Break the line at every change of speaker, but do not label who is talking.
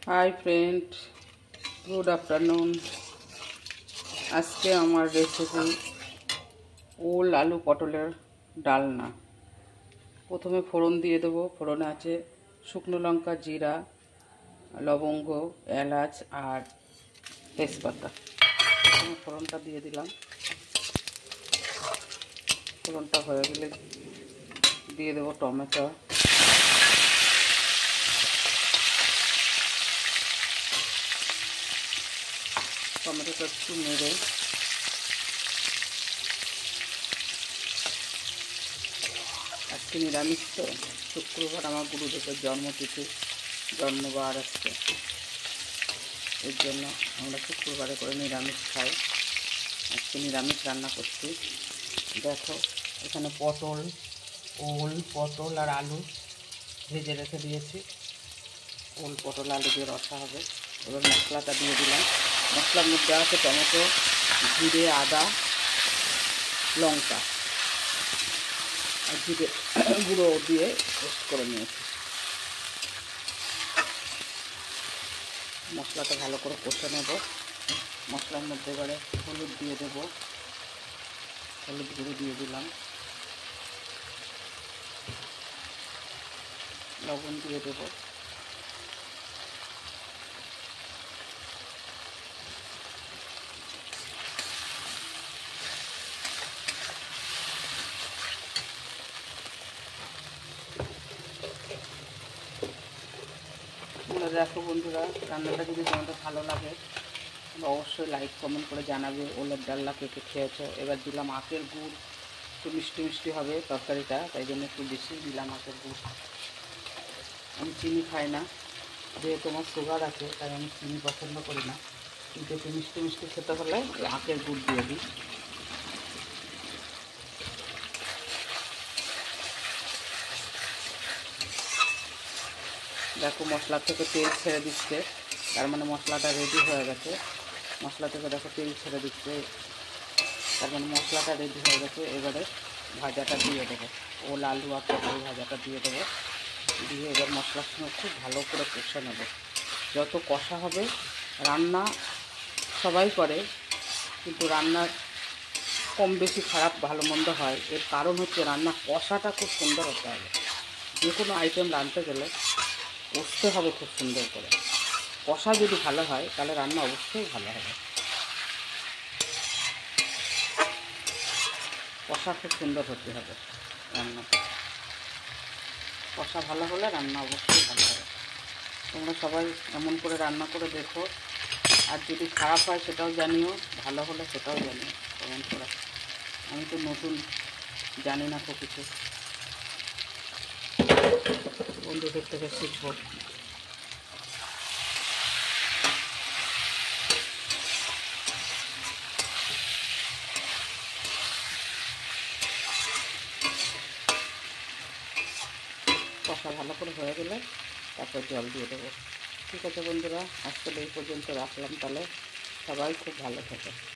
Hi friend, good afternoon. আজকে আমার recipe ওল আলু পটলের ডালনা। প্রথমে ফোড়ন দিয়ে দেবো। ফোড়নে আছে শুকনো লঙ্কা, জিরা, লবঙ্গ, এলাচ আর তেজপাতা। ফোড়নটা দিয়ে দিলাম। ফোড়নটা হয়ে গেলে দিয়ে দেবো টমেটো, টমেটোটা একটু নেড়ে আজকে নিরামিষ তো, শুক্রবার আমার গুরুদেবের জন্মবার আজকে। এর জন্য আমরা শুক্রবারে করে নিরামিষ খাই। আজকে নিরামিষ রান্না করছি। দেখো, এখানে পটল আর আলু ভেজে রেখে দিয়েছি। ওল পটল আলু দিয়ে রসা হবে। এবার মশলাটা দিয়ে দিলাম। মশলার মধ্যে আছে টমেটো, জিরে, আদা, লঙ্কা আর জিরে গুঁড়ো দিয়ে পেস্ট করে নিয়েছি। মশলাটা ভালো করে কষে নেব। মশলার মধ্যে এবারে হলুদ দিয়ে দেব। হলুদ গুঁড়ো দিয়ে দিলাম, লবণ দিয়ে দেব। দেখো বন্ধুরা, রান্নাটা যদি তোমাদের ভালো লাগে অবশ্যই লাইক কমেন্ট করে জানাবে। ওলের ডালনা কে কে খেয়েছো। এবার দিলাম আখের গুড়। একটু মিষ্টি মিষ্টি হবে তরকারিটা, তাই জন্য একটু বেশি দিলাম আখের গুড়। আমি চিনি খাই না, যেহেতু আমার সুগার আছে তাই আমি চিনি পছন্দ করি না, কিন্তু একটু মিষ্টি মিষ্টি খেতে হলে আখের গুড় দিয়ে দিই। দেখো, মশলা থেকে তেল ছেড়ে দিচ্ছে, তার মানে মশলাটা রেডি হয়ে গেছে। মশলা থেকে দেখো তেল ছেড়ে দিচ্ছে, তার মানে মশলাটা রেডি হয়ে গেছে। এবারে ভাজাটা দিয়ে দেবো, ওল আলু আর পটল ভাজাটা দিয়ে দেবো। দিয়ে এবার মশলার সঙ্গে খুব ভালো করে কষে নেব। যত কষা হবে, রান্না সবাই করে, কিন্তু রান্নার কম বেশি খারাপ ভালো মন্দ হয়। এর কারণ হচ্ছে রান্না কষাটা খুব সুন্দর হতে হবে। যে কোনো আইটেম রাঁধতে গেলে কষতে হবে খুব সুন্দর করে। কষা যদি ভালো হয় তাহলে রান্না অবশ্যই ভালো হবে। কষা খুব সুন্দর হতে হবে রান্নাটা। কষা ভালো হলে রান্না অবশ্যই ভালো হবে। তোমরা সবাই এমন করে রান্না করে দেখো, আর যদি খারাপ হয় সেটাও জানিও, ভালো হলে সেটাও জানিও কমেন্ট করে। আমি তো নতুন, জানি না তো কিছু, বন্ধুদের থেকে শিখবো। কষা ভালো করে হয়ে গেলে তারপর জল দিয়ে দেবো। ঠিক আছে বন্ধুরা, আজকে এই পর্যন্ত রাখলাম। তাহলে সবাই খুব ভালো থাকে।